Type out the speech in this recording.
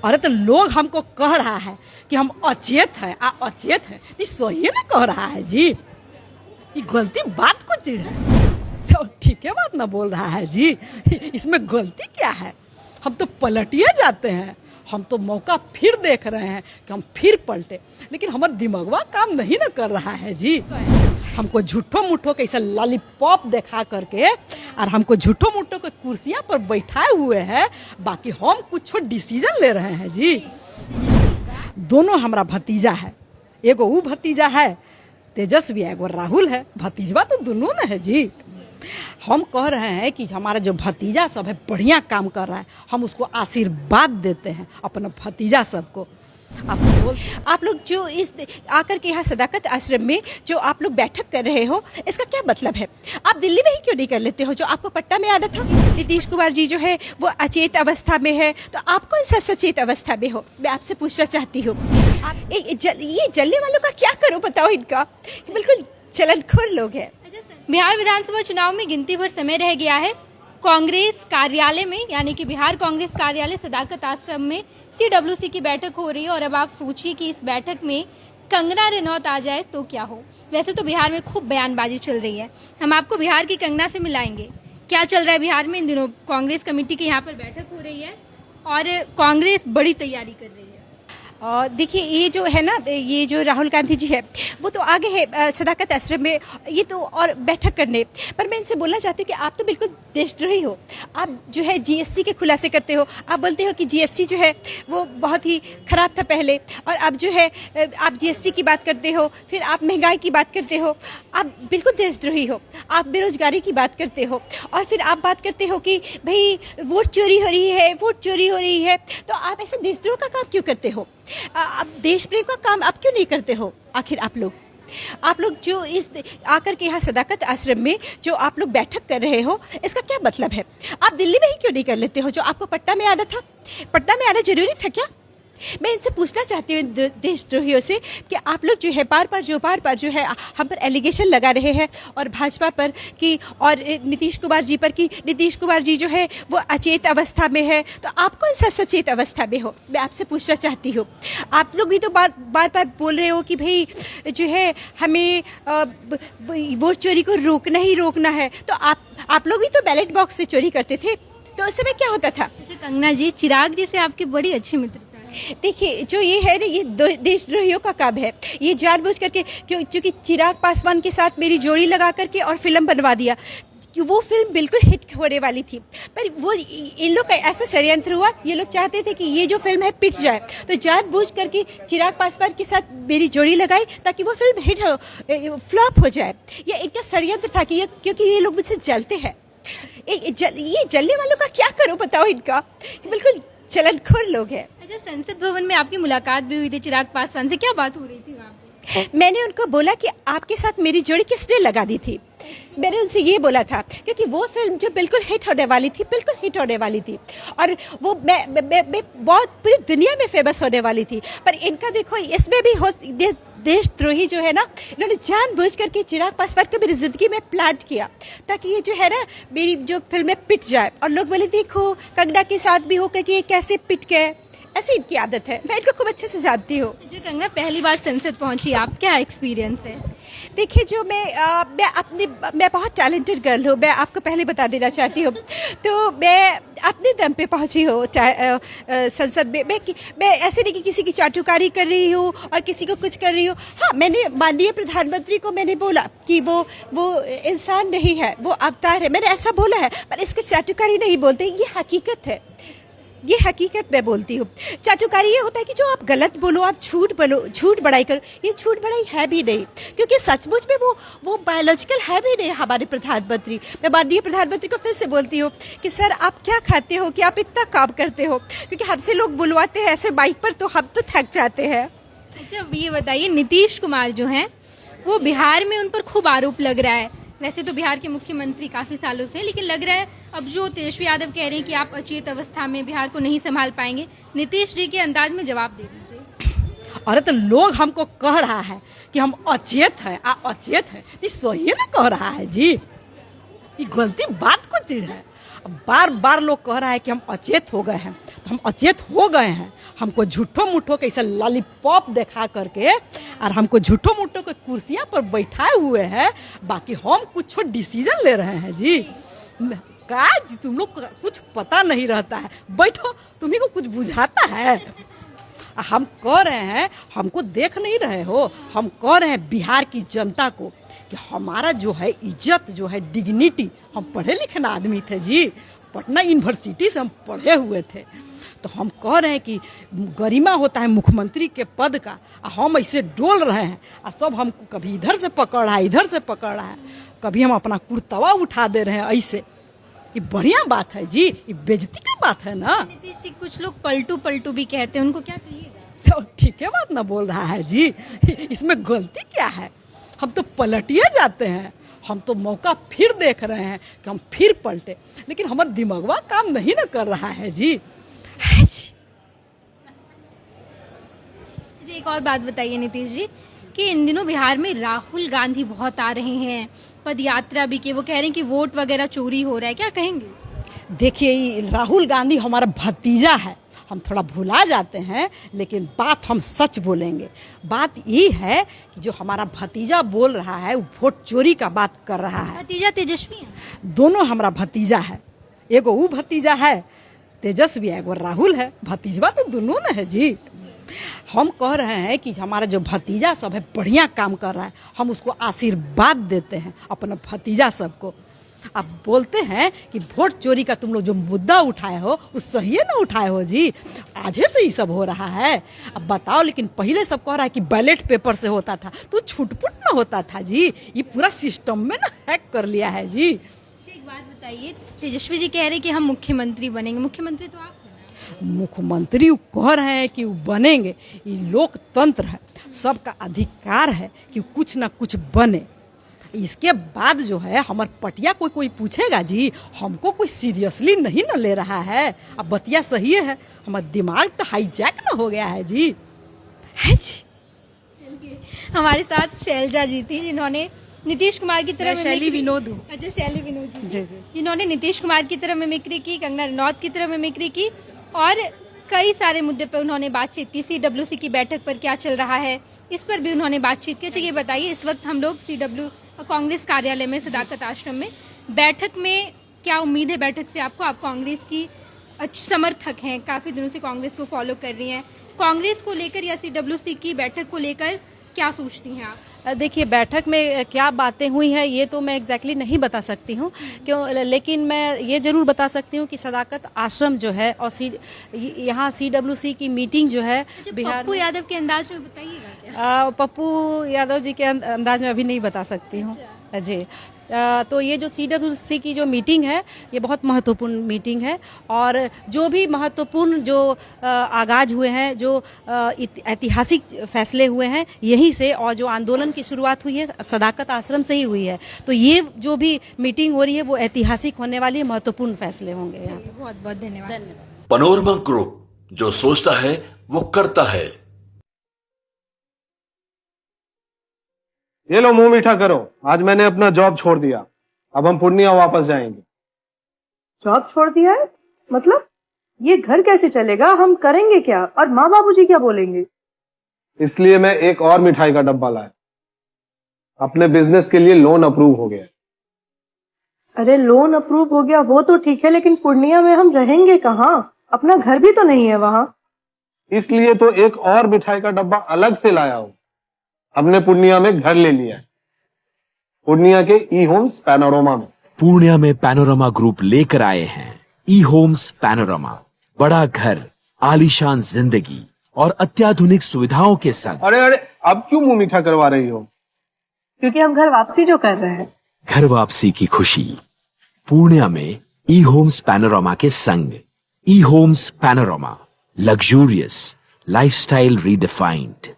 अरे तो लोग हमको कह रहा है कि हम अचेत हैं अचेत हैं। ये सही ना कह रहा है जी, ये गलती बात को चीज है तो ठीक है बात ना बोल रहा है जी। इसमें गलती क्या है? हम तो पलटिए जाते हैं, हम तो मौका फिर देख रहे हैं कि हम फिर पलटे, लेकिन हमारा दिमागवा काम नहीं ना कर रहा है जी। हमको झूठो मुठो के ऐसा लॉलीपॉप दिखा करके और हमको झूठो मुठो के कुर्सियां पर बैठाए हुए हैं, बाकी हम कुछ डिसीजन ले रहे हैं जी। दोनों हमारा भतीजा है, एगो वो भतीजा है तेजस्वी, एगो राहुल है। भतीजवा तो दोनों न है जी। हम कह रहे हैं कि हमारा जो भतीजा सब है बढ़िया काम कर रहा है, हम उसको आशीर्वाद देते हैं अपना भतीजा सबको। आप लोग जो इस आकर के यहाँ सदाकत आश्रम में जो आप लोग बैठक कर रहे हो, इसका क्या मतलब है? आप दिल्ली में ही क्यों नहीं कर लेते हो जो आपको पटना में आना था? नीतीश कुमार जी जो है वो अचेत अवस्था में है, तो आप कौन सा सचेत अवस्था में हो? मैं आपसे पूछना चाहती हूँ। आप ये जलने वालों का क्या करो बताओ, इनका बिल्कुल चलनखोर लोग हैं। बिहार विधानसभा चुनाव में गिनती भर समय रह गया है। कांग्रेस कार्यालय में यानी कि बिहार कांग्रेस कार्यालय सदाकत आश्रम में CWC की बैठक हो रही है और अब आप सोचिए कि इस बैठक में कंगना रनौत आ जाए तो क्या हो। वैसे तो बिहार में खूब बयानबाजी चल रही है, हम आपको बिहार की कंगना से मिलाएंगे। क्या चल रहा है बिहार में इन दिनों? कांग्रेस कमेटी की यहाँ पर बैठक हो रही है और कांग्रेस बड़ी तैयारी कर रही है। देखिए ये जो है ना, ये जो राहुल गांधी जी है वो तो आगे है सदाकत आश्रम में, ये तो और बैठक करने। पर मैं इनसे बोलना चाहती हूँ कि आप तो बिल्कुल देशद्रोही हो। आप जो है GST के खुलासे करते हो, आप बोलते हो कि GST जो है वो बहुत ही खराब था पहले, और अब जो है आप GST की बात करते हो, फिर आप महंगाई की बात करते हो। आप बिल्कुल देशद्रोही हो। आप बेरोजगारी की बात करते हो और फिर आप बात करते हो कि भाई वोट चोरी हो रही है, वोट चोरी हो रही है। तो आप ऐसे देशद्रोह का काम क्यों करते हो? आप देश प्रेम का काम आप क्यों नहीं करते हो? आखिर आप लोग जो इस आकर के यहाँ सदाकत आश्रम में जो आप लोग बैठक कर रहे हो, इसका क्या मतलब है? आप दिल्ली में ही क्यों नहीं कर लेते हो जो आपको पटना में आना था? पटना में आना जरूरी था क्या? मैं इनसे पूछना चाहती हूँ देशद्रोहियों से कि आप लोग जो है बार बार जो है हम पर एलिगेशन लगा रहे हैं और भाजपा पर कि और नीतीश कुमार जी पर कि नीतीश कुमार जी जो है वो अचेत अवस्था में है, तो आप कौन सा सचेत अवस्था में हो? मैं आपसे पूछना चाहती हूँ। आप लोग भी तो बार बोल रहे हो कि भाई जो है हमें वोट चोरी को रोकना ही रोकना है, तो आप लोग भी तो बैलेट बॉक्स से चोरी करते थे, तो उस समय क्या होता था? कंगना जी, चिराग जी से आपकी बड़ी अच्छी मित्रता। देखिए जो ये है ना, ये देशद्रोहियों का काम है। ये जानबूझ करके क्योंकि चिराग पासवान के साथ मेरी जोड़ी लगा करके और फिल्म बनवा दिया कि वो फिल्म बिल्कुल हिट होने वाली थी, पर वो इन लोग का ऐसा षड्यंत्र हुआ। ये लोग चाहते थे कि ये जो फिल्म है पिट जाए, तो जानबूझ करके चिराग पासवान के साथ मेरी जोड़ी लगाई ताकि वो फिल्म हिट फ्लॉप हो जाए। ये इनका षड्यंत्र था कि क्योंकि ये लोग मुझसे जलते हैं। ये जलने वालों का क्या करो बताओ, इनका बिल्कुल चलनखोर लोग हैं। अच्छा, संसद भवन में आपकी मुलाकात भी हुई थी चिराग पासवान से, क्या बात हो रही थी वहाँ पे? मैंने उनको बोला कि आपके साथ मेरी जोड़ी किसने लगा दी थी। मैंने उनसे ये बोला था क्योंकि वो फिल्म जो बिल्कुल हिट होने वाली थी, बिल्कुल हिट होने वाली थी, और वो मैं बहुत पूरी दुनिया में फेमस होने वाली थी। पर इनका देखो इसमें भी देशद्रोही जो है ना, इन्होंने जानबूझ करके चिराग पासवान को मेरी जिंदगी में प्लांट किया ताकि ये जो है ना मेरी जो फिल्में पिट जाए और लोग बोले देखो कंगना के साथ भी हो कि ये कैसे पिट गए। ऐसी इनकी आदत है, मैं इनको खूब अच्छे से जानती हूँ। जो कंगना पहली बार संसद पहुंची, आप क्या एक्सपीरियंस है? देखिए जो मैं बहुत टैलेंटेड गर्ल हूँ, मैं आपको पहले बता देना चाहती हूँ। तो मैं अपने दम पे पहुँची हूँ संसद में। मैं ऐसे नहीं कि किसी की चाटुकारी कर रही हूँ और किसी को कुछ कर रही हूँ। हाँ, मैंने माननीय प्रधानमंत्री को मैंने बोला कि वो इंसान नहीं है, वो अवतार है, मैंने ऐसा बोला है, पर इसको चाटुकारी नहीं बोलते, ये हकीकत है। ये हकीकत मैं बोलती हूँ। चाटुकारी ये होता है कि जो आप गलत बोलो, आप झूठ बोलो, झूठ बढ़ाई करो। ये झूठ बढ़ाई है भी नहीं, क्योंकि सचमुच में वो बायोलॉजिकल है भी नहीं हमारे प्रधानमंत्री। मैं माननीय प्रधानमंत्री को फिर से बोलती हूँ कि सर आप क्या खाते हो कि आप इतना काम करते हो, क्योंकि हमसे लोग बुलवाते हैं ऐसे माइक पर तो हम तो थक जाते हैं। अच्छा, ये बताइए, नीतीश कुमार जो हैं वो बिहार में उन पर खूब आरोप लग रहा है। वैसे तो बिहार के मुख्यमंत्री काफी सालों से, लेकिन लग रहा है अब जो तेजस्वी यादव कह रहे हैं कि आप अचेत अवस्था में बिहार को नहीं संभाल पाएंगे, नीतीश जी के अंदाज में जवाब दे दीजिए। अरे तो लोग हमको कह रहा है कि हम अचेत हैं अचेत हैं। ये सही ना कह रहा है जी, ये गलती बात को चीज है। बार बार लोग कह रहा है कि हम अचेत हो गए हैं, तो हम अचेत हो गए हैं। हमको झूठो मूठो के ऐसा लॉलीपॉप दिखा करके और हमको झूठो मूठो के कुर्सियां पर बैठाए हुए हैं, बाकी हम कुछ डिसीजन ले रहे हैं जी। का जी तुम लोग को कुछ पता नहीं रहता है, बैठो, तुम्ही को कुछ बुझाता है। हम कह रहे हैं, हमको देख नहीं रहे हो, हम कह रहे हैं बिहार की जनता को कि हमारा जो है इज्जत, जो है डिग्निटी, हम पढ़े लिखे ना आदमी थे जी, पटना यूनिवर्सिटी से हम पढ़े हुए थे, तो हम कह रहे हैं कि गरिमा होता है मुख्यमंत्री के पद का, हम ऐसे डोल रहे हैं और सब हमको कभी इधर से पकड़ रहा है, इधर से पकड़ रहा है, कभी हम अपना कुर्तवा उठा दे रहे हैं ऐसे। ये बढ़िया बात है जी, ये बेइज्जती की बात है ना। नीतीश जी कुछ लोग पलटू पलटू भी कहते हैं, उनको क्या कहिएगा? तो ठीक है बात ना बोल रहा है जी, इसमें गलती क्या है? हम तो पलटिए जाते हैं, हम तो मौका फिर देख रहे हैं कि हम फिर पलटे, लेकिन हमारा दिमागवा काम नहीं ना कर रहा है जी। है जी। जी एक और बात बताइए नीतीश जी कि इन दिनों बिहार में राहुल गांधी बहुत आ रहे हैं, पद यात्रा भी की, वो कह रहे हैं कि वोट वगैरह चोरी हो रहा है, क्या कहेंगे? देखिए, ये राहुल गांधी हमारा भतीजा है, हम थोड़ा भुला जाते हैं, लेकिन बात हम सच बोलेंगे। बात ये है कि जो हमारा भतीजा बोल रहा है वो वोट चोरी का बात कर रहा है। भतीजा तेजस्वी है? दोनों हमारा भतीजा है, एगो वो भतीजा है तेजस्वी है, एगो राहुल है, भतीजवा तो दोनों न है जी। हम कह रहे हैं कि हमारा जो भतीजा सब है बढ़िया काम कर रहा है, हम उसको आशीर्वाद देते हैं अपना भतीजा सबको। अब बोलते हैं कि वोट चोरी का तुम लोग जो मुद्दा उठाए हो वो सही ना उठाए हो जी, आजे से ही सब हो रहा है। अब बताओ, लेकिन पहले सब कह रहा है कि बैलेट पेपर से होता था, तो छुटपुट ना होता था जी, ये पूरा सिस्टम में ना हैक कर लिया है जी। एक बात बताइए, तेजस्वी जी कह रहे हैं कि हम मुख्यमंत्री बनेंगे, मुख्यमंत्री तो आप हैं ना? मुख्यमंत्री कह रहे हैं कि वो बनेंगे, ये लोकतंत्र है, सबका अधिकार है कि कुछ ना कुछ बने। इसके बाद जो है हमारे पटिया कोई पूछेगा जी, हमको कोई सीरियसली नहीं ना ले रहा है। अब बतिया सही है, हमारा दिमाग तो हाईजैक ना हो गया है जी। है जी। चलिए, हमारे साथ शैलजा जी थी जिन्होंने नीतीश कुमार की तरह शैली विनोद। अच्छा, शैली विनोद जी जी, जिन्होंने नीतीश कुमार की तरह मिमिक्री की, कंगना रनौत की तरह मिमिक्री की और कई सारे मुद्दे पर उन्होंने बातचीत की। CWC की बैठक पर क्या चल रहा है इस पर भी उन्होंने बातचीत की। अच्छा ये बताइए, इस वक्त हम लोग कांग्रेस कार्यालय में सदाकत आश्रम में बैठक में, क्या उम्मीद है बैठक से आपको? आप कांग्रेस की समर्थक हैं, काफ़ी दिनों से कांग्रेस को फॉलो कर रही हैं, कांग्रेस को लेकर या CWC की बैठक को लेकर क्या सोचती हैं आप? देखिए, बैठक में क्या बातें हुई हैं ये तो मैं एग्जैक्टली नहीं बता सकती हूँ क्यों, लेकिन मैं ये ज़रूर बता सकती हूँ कि सदाकत आश्रम जो है और यहाँ CWC की मीटिंग जो है बिहार पप्पू यादव के अंदाज में बताइएगा क्या? पप्पू यादव जी के अंदाज में अभी नहीं बता सकती हूँ जी। तो ये जो CWC की जो मीटिंग है ये बहुत महत्वपूर्ण मीटिंग है, और जो भी महत्वपूर्ण जो आगाज हुए हैं, जो ऐतिहासिक फैसले हुए हैं यहीं से, और जो आंदोलन की शुरुआत हुई है सदाकत आश्रम से ही हुई है, तो ये जो भी मीटिंग हो रही है वो ऐतिहासिक होने वाली है, महत्वपूर्ण फैसले होंगे यहाँ। बहुत बहुत धन्यवाद। पैनोरमा ग्रुप, जो सोचता है वो करता है। ये लो, मुंह मीठा करो, आज मैंने अपना जॉब छोड़ दिया, अब हम पूर्णिया वापस जाएंगे। जॉब छोड़ दिया है? मतलब ये घर कैसे चलेगा, हम करेंगे क्या, और माँ बाबूजी क्या बोलेंगे? इसलिए मैं एक और मिठाई का डब्बा लाया, अपने बिजनेस के लिए लोन अप्रूव हो गया। अरे लोन अप्रूव हो गया वो तो ठीक है, लेकिन पूर्णिया में हम रहेंगे कहाँ? अपना घर भी तो नहीं है वहाँ। इसलिए तो एक और मिठाई का डब्बा अलग से लाया हूँ, हमने पूर्णिया में घर ले लिया है, पूर्णिया के ई होम्स पैनोरमा में। पूर्णिया में पैनोरमा ग्रुप लेकर आए हैं ई होम्स पैनोरमा, बड़ा घर, आलीशान जिंदगी और अत्याधुनिक सुविधाओं के संग। अरे अरे, अब क्यों मुंह मीठा करवा रही हो? क्योंकि हम घर वापसी जो कर रहे हैं। घर वापसी की खुशी पूर्णिया में ई होम्स पैनोरमा के संग। E Homes Panorama, luxurious lifestyle redefined.